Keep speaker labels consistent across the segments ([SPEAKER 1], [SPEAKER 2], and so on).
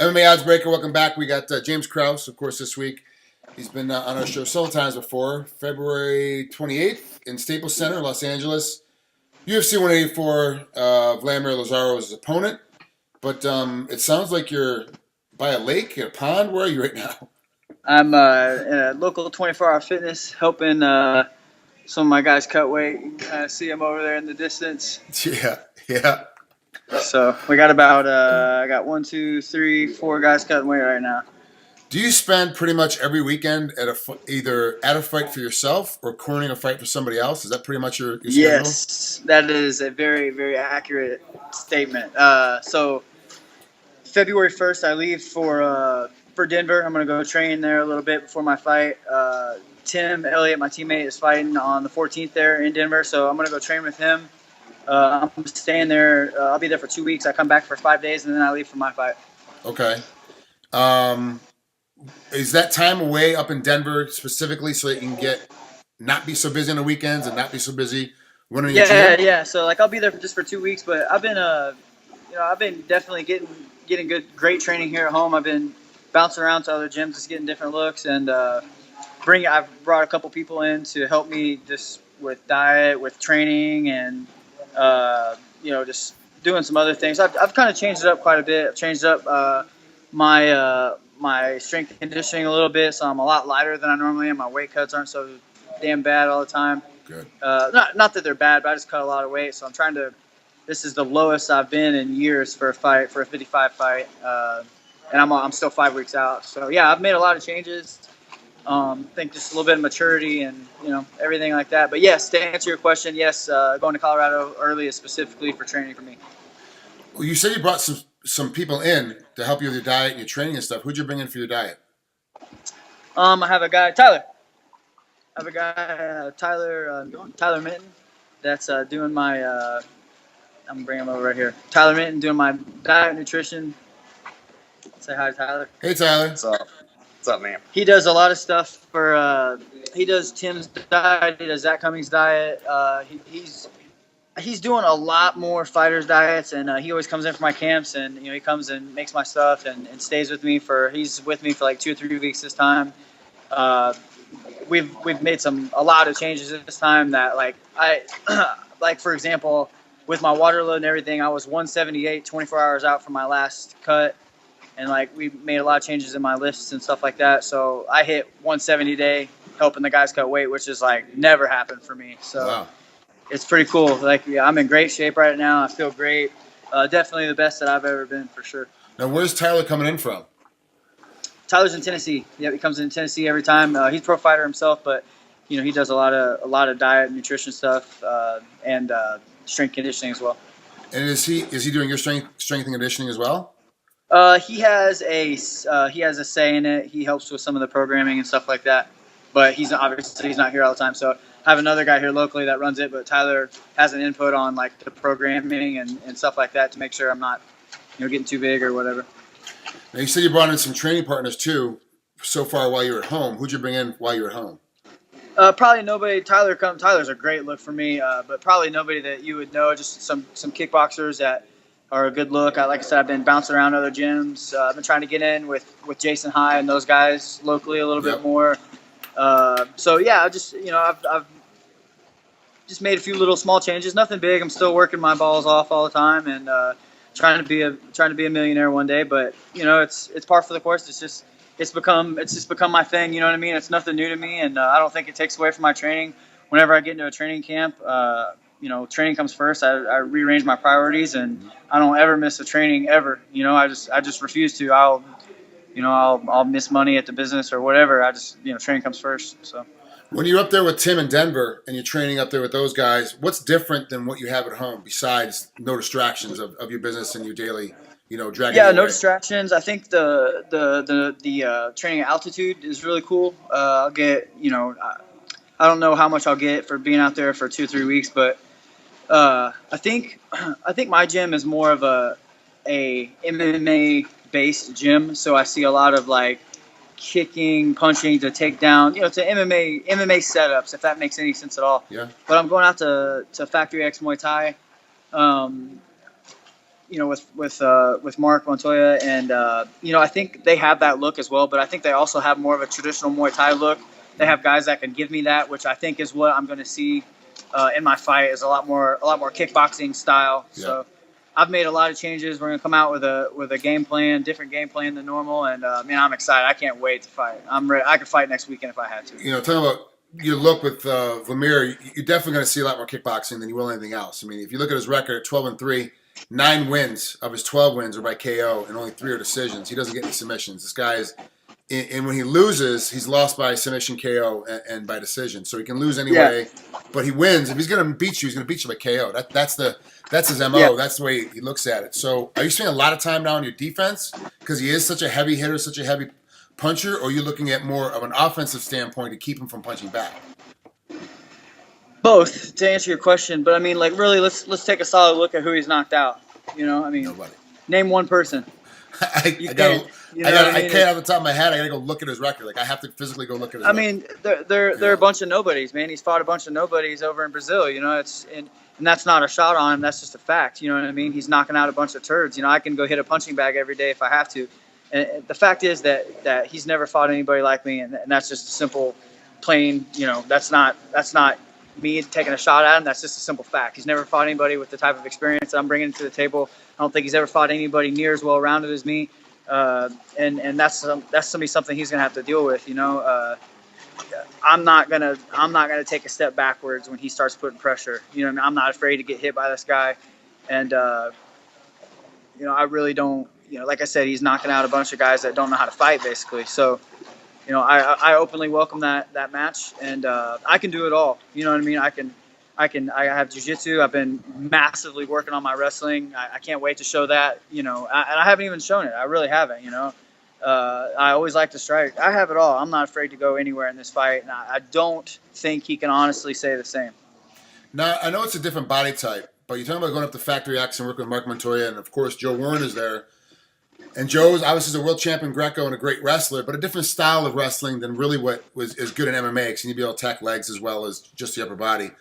[SPEAKER 1] MMAOddsBreaker, welcome back. We got James Krause, of course, this week. He's been on our show several times before. February 28th in Staples Center, Los Angeles. UFC 184, Valmir Lazaro is his opponent. But it sounds like you're by a lake, a pond. Where are you right now?
[SPEAKER 2] I'm in a local 24-hour fitness helping some of my guys cut weight. See them over there in the distance.
[SPEAKER 1] Yeah.
[SPEAKER 2] So we got about I got 1, 2, 3, 4 guys cutting weight right now.
[SPEAKER 1] Do you spend pretty much every weekend at either at a fight for yourself or cornering a fight for somebody else? Is that pretty much your schedule?
[SPEAKER 2] Yes, that is a very, very accurate statement. So February 1st, I leave for Denver. I'm going to go train there a little bit before my fight. Tim Elliott, my teammate, is fighting on the 14th there in Denver, so I'm going to go train with him. I'm staying there. I'll be there for 2 weeks. I come back for 5 days, and then I leave for my fight.
[SPEAKER 1] Okay. Is that time away up in Denver specifically so that you can not be so busy on the weekends and not be so busy when you
[SPEAKER 2] Yeah. So I'll be there just for 2 weeks, but I've been definitely getting great training here at home. I've been bouncing around to other gyms, just getting different looks, and I've brought a couple people in to help me just with diet, with training, and just doing some other things. I've kind of changed it up quite a bit. I've changed up my strength and conditioning a little bit, so I'm a lot lighter than I normally am. My weight cuts aren't so damn bad all the time.
[SPEAKER 1] Good.
[SPEAKER 2] Not that they're bad, but I just cut a lot of weight, so I'm trying to. This is the lowest I've been in years for a 55 fight, and I'm still 5 weeks out. So yeah, I've made a lot of changes. I think just a little bit of maturity and everything like that. But yes, to answer your question, yes, going to Colorado early is specifically for training for me.
[SPEAKER 1] Well, you said you brought some people in to help you with your diet and your training and stuff. Who'd you bring in for your diet?
[SPEAKER 2] I have a guy, Tyler. Tyler Minton. That's doing my. I'm gonna bring him over right here. Tyler Minton doing my diet, nutrition. Say hi, Tyler.
[SPEAKER 1] Hey, Tyler.
[SPEAKER 3] What's up, man?
[SPEAKER 2] He does a lot of stuff for. He does Tim's diet. He does Zach Cummings' diet. He's doing a lot more fighters' diets, and he always comes in for my camps, and he comes and makes my stuff and stays with me he's with me for like 2 or 3 weeks this time. We've made a lot of changes this time that like for example, with my water load and everything, I was 178 24 hours out from my last cut, and we made a lot of changes in my lifts and stuff like that. So I hit 170 a day helping the guys cut weight, which is never happened for me. So.
[SPEAKER 1] Wow.
[SPEAKER 2] It's pretty cool. I'm in great shape right now. I feel great. Definitely the best that I've ever been, for sure.
[SPEAKER 1] Now, where's Tyler coming in from?
[SPEAKER 2] Tyler's in Tennessee. Yeah, he comes in Tennessee every time. He's a pro fighter himself, but he does a lot of diet and nutrition stuff and strength conditioning as well.
[SPEAKER 1] And is he doing your strength and conditioning as well?
[SPEAKER 2] He has a say in it. He helps with some of the programming and stuff like that. But he's not here all the time. So I have another guy here locally that runs it, but Tyler has an input on the programming and stuff like that to make sure I'm not getting too big or whatever.
[SPEAKER 1] Now you said you brought in some training partners too so far while you were at home. Who'd you bring in while you were at home?
[SPEAKER 2] Probably nobody. Tyler's a great look for me, but probably nobody that you would know. Just some kickboxers that are a good look. Like I said, I've been bouncing around other gyms. I've been trying to get in with Jason High and those guys locally a little bit more. So yeah, I've just made a few little small changes. Nothing big. I'm still working my balls off all the time and trying to be a millionaire one day. But it's par for the course. It's just become my thing. You know what I mean? It's nothing new to me, and I don't think it takes away from my training. Whenever I get into a training camp, training comes first. I rearrange my priorities, and I don't ever miss a training ever. I just refuse to. I'll miss money at the business or whatever. Training comes first. So
[SPEAKER 1] when you're up there with Tim in Denver and you're training up there with those guys, what's different than what you have at home besides no distractions of your business and your daily, dragging?
[SPEAKER 2] Yeah, no distractions. I think the training at altitude is really cool. I'll get, I don't know how much I'll get for being out there for 2 or 3 weeks, but I think my gym is more of a MMA based gym, so I see a lot of kicking, punching to take down, to MMA setups, if that makes any sense at all.
[SPEAKER 1] Yeah.
[SPEAKER 2] But I'm going out to Factory X Muay Thai. with Mark Montoya, and I think they have that look as well. But I think they also have more of a traditional Muay Thai look. They have guys that can give me that, which I think is what I'm going to see in my fight, is a lot more kickboxing style.
[SPEAKER 1] Yeah.
[SPEAKER 2] So I've made a lot of changes. We're going to come out with a game plan, different game plan than normal, and man, I'm excited. I can't wait to fight. I'm ready. I could fight next weekend if I had to.
[SPEAKER 1] Talking about your look with Valmir, you're definitely going to see a lot more kickboxing than you will anything else. I mean, if you look at his record, 12-3, 9 wins of his 12 wins are by KO, and only 3 are decisions. He doesn't get any submissions. This guy is, and when he loses, he's lost by submission, KO, and by decision. So he can lose anyway, but he wins. If he's going to beat you, he's going to beat you by KO. That's his MO.
[SPEAKER 2] Yeah.
[SPEAKER 1] That's the way he looks at it. So are you spending a lot of time now on your defense because he is such a heavy hitter, such a heavy puncher, or are you looking at more of an offensive standpoint to keep him from punching back?
[SPEAKER 2] Both, to answer your question, but I mean, like, really, let's take a solid look at who he's knocked out. I mean,
[SPEAKER 1] Nobody.
[SPEAKER 2] Name one person.
[SPEAKER 1] I can't off the top of my head. I gotta go look at his record. Like, I have to physically go look at his record.
[SPEAKER 2] mean, they're a bunch of nobodies, man. He's fought a bunch of nobodies over in Brazil. And that's not a shot on him. That's just a fact. You know what I mean? He's knocking out a bunch of turds. I can go hit a punching bag every day if I have to. And the fact is that he's never fought anybody like me, and that's just a simple, plain. That's not me taking a shot at him. That's just a simple fact. He's never fought anybody with the type of experience that I'm bringing to the table. I don't think he's ever fought anybody near as well rounded as me. And that's gonna be something he's gonna have to deal with. I'm not gonna take a step backwards when he starts putting pressure. I'm not afraid to get hit by this guy, and I really don't. Like I said, he's knocking out a bunch of guys that don't know how to fight, basically. So. I openly welcome that match, and I can do it all. You know what I mean? I have jiu-jitsu. I've been massively working on my wrestling. I can't wait to show that. And I haven't even shown it. I really haven't. I always like to strike. I have it all. I'm not afraid to go anywhere in this fight, and I don't think he can honestly say the same.
[SPEAKER 1] Now, I know it's a different body type, but you're talking about going up to Factory X and working with Mark Montoya, and of course Joe Warren is there. And Joe's obviously a world champion Greco and a great wrestler, but a different style of wrestling than really what is good in MMA, because you need to be able to attack legs as well as just the upper body.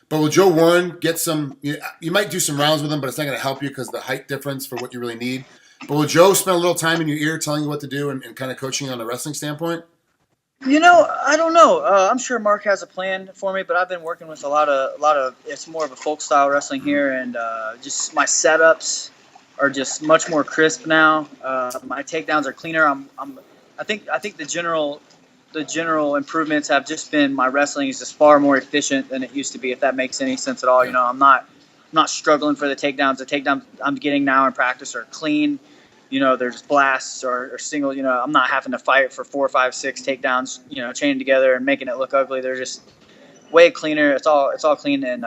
[SPEAKER 1] But will Joe Warren get some – you might do some rounds with him, but it's not going to help you because of the height difference for what you really need. But will Joe spend a little time in your ear telling you what to do and kind of coaching you on a wrestling standpoint?
[SPEAKER 2] I don't know. I'm sure Mark has a plan for me, but I've been working with a lot of it's more of a folk style wrestling here, and just my setups – are just much more crisp now. My takedowns are cleaner. I think the general improvements have just been my wrestling is just far more efficient than it used to be. If that makes any sense at all, I'm not struggling for the takedowns. The takedowns I'm getting now in practice are clean. There's blasts or single. I'm not having to fight for 4, 5, 6 takedowns. Chained together and making it look ugly. They're just way cleaner. It's all clean, and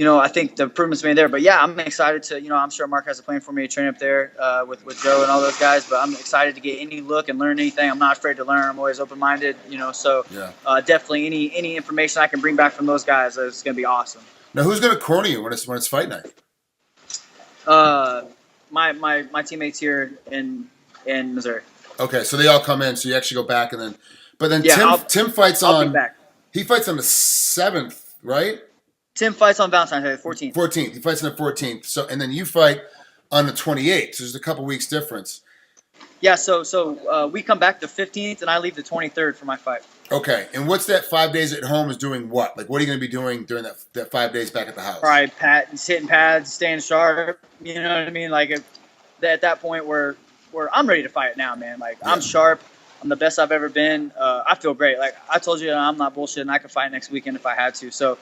[SPEAKER 2] I think the improvements made there. But yeah, I'm excited to, I'm sure Mark has a plan for me to train up there with Joe and all those guys. But I'm excited to get any look and learn anything. I'm not afraid to learn. I'm always open-minded, So definitely any information I can bring back from those guys is going to be awesome.
[SPEAKER 1] Now, who's going to corner you when it's fight night?
[SPEAKER 2] My teammates here in Missouri.
[SPEAKER 1] Okay, so they all come in, so you actually go back and then. But then Tim fights
[SPEAKER 2] I'll
[SPEAKER 1] on.
[SPEAKER 2] be back.
[SPEAKER 1] He fights on the 7th, right?
[SPEAKER 2] Tim fights on Valentine's Day, the 14th.
[SPEAKER 1] 14th. He fights on the 14th. So, and then you fight on the 28th. So there's a couple weeks difference.
[SPEAKER 2] Yeah, so we come back the 15th, and I leave the 23rd for my fight.
[SPEAKER 1] Okay, and what's that 5 days at home is doing what? Like, what are you going to be doing during that 5 days back at the house?
[SPEAKER 2] All right, hitting pads, staying sharp. You know what I mean? Like, at that point where I'm ready to fight now, man. Like, I'm sharp. I'm the best I've ever been. I feel great. Like, I told you, I'm not bullshitting. I could fight next weekend if I had to. So,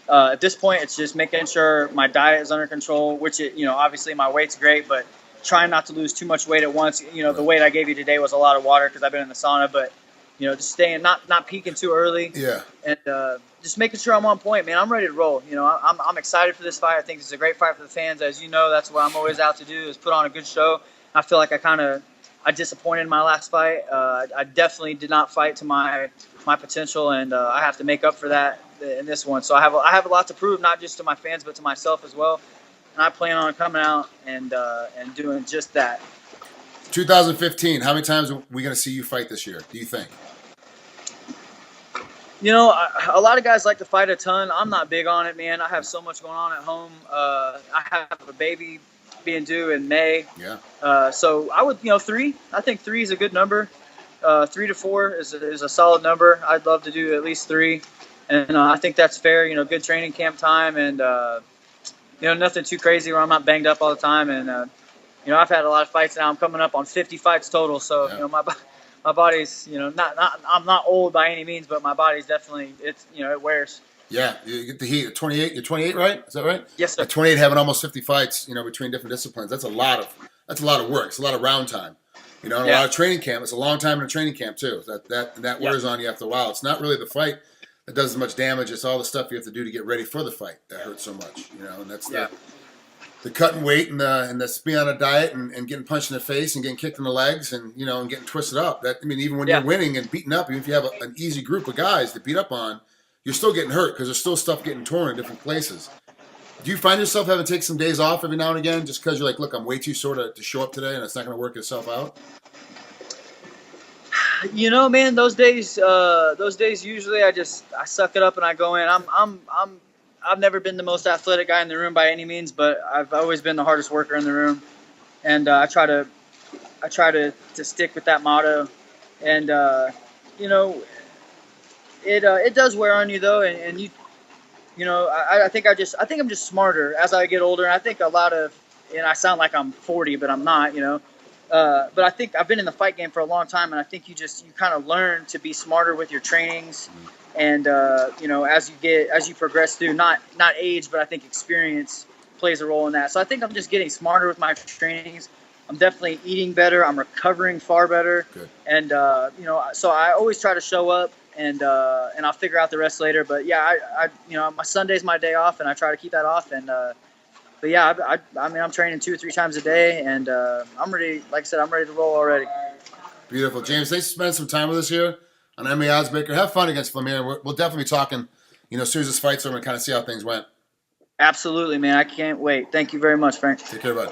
[SPEAKER 2] at this point, it's just making sure my diet is under control, which, obviously my weight's great, but trying not to lose too much weight at once. The weight I gave you today was a lot of water because I've been in the sauna, but, just staying, not peaking too early.
[SPEAKER 1] Yeah.
[SPEAKER 2] And just making sure I'm on point, man. I'm ready to roll. I'm excited for this fight. I think it's a great fight for the fans. As you know, that's what I'm always out to do is put on a good show. I feel like I disappointed in my last fight. I definitely did not fight to my potential, and I have to make up for that in this one. So I have a lot to prove, not just to my fans, but to myself as well. And I plan on coming out and doing just that.
[SPEAKER 1] 2015, how many times are we going to see you fight this year, do you think?
[SPEAKER 2] A lot of guys like to fight a ton. I'm not big on it, man. I have so much going on at home. I have a baby being due in May.
[SPEAKER 1] Yeah.
[SPEAKER 2] So I would, 3. I think 3 is a good number. 3 to 4 is a solid number. I'd love to do at least 3, and I think that's fair. Good training camp time, and nothing too crazy where I'm not banged up all the time. And I've had a lot of fights now. I'm coming up on 50 fights total. So
[SPEAKER 1] Yeah.
[SPEAKER 2] my body's not I'm not old by any means, but my body's definitely it wears.
[SPEAKER 1] Yeah, you get the heat at 28. You're 28, right? Is that right?
[SPEAKER 2] Yes, sir.
[SPEAKER 1] At 28, having almost 50 fights, between different disciplines. That's a lot of work. It's a lot of round time. And a lot of training camp. It's a long time in a training camp too. That wears on you after a while. It's not really the fight that does as much damage. It's all the stuff you have to do to get ready for the fight that hurts so much. And that's the cutting weight and the being on a diet and getting punched in the face and getting kicked in the legs and and getting twisted up. Even when you're winning and beating up, even if you have an easy group of guys to beat up on, you're still getting hurt because there's still stuff getting torn in different places. Do you find yourself having to take some days off every now and again just because you're like, look, I'm way too sore to show up today and it's not going to work itself out?
[SPEAKER 2] Man, those days usually I suck it up and I go in. I've never been the most athletic guy in the room by any means, but I've always been the hardest worker in the room, and I try to stick with that motto. And it does wear on you though, and you I think I'm just smarter as I get older. And I think a lot of, and I sound like I'm 40, but I'm not. But I think I've been in the fight game for a long time, and I think you kind of learn to be smarter with your trainings, and as you progress through, not age, but I think experience plays a role in that. So I think I'm just getting smarter with my trainings. I'm definitely eating better. I'm recovering far better.
[SPEAKER 1] Good.
[SPEAKER 2] And so I always try to show up, and I'll figure out the rest later. But yeah, my Sunday's my day off, and I try to keep that off. And but yeah, I'm training 2 or 3 times a day, and I'm ready. Like I said, I'm ready to roll already.
[SPEAKER 1] Beautiful, James. Thanks for spending some time with us here on MMAOddsBreaker. Have fun against Valmir. We'll definitely be talking. As soon as this fight's over, and kind of see how things went.
[SPEAKER 2] Absolutely, man. I can't wait. Thank you very much, Frank.
[SPEAKER 1] Take care, bud.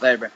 [SPEAKER 2] Later, bro.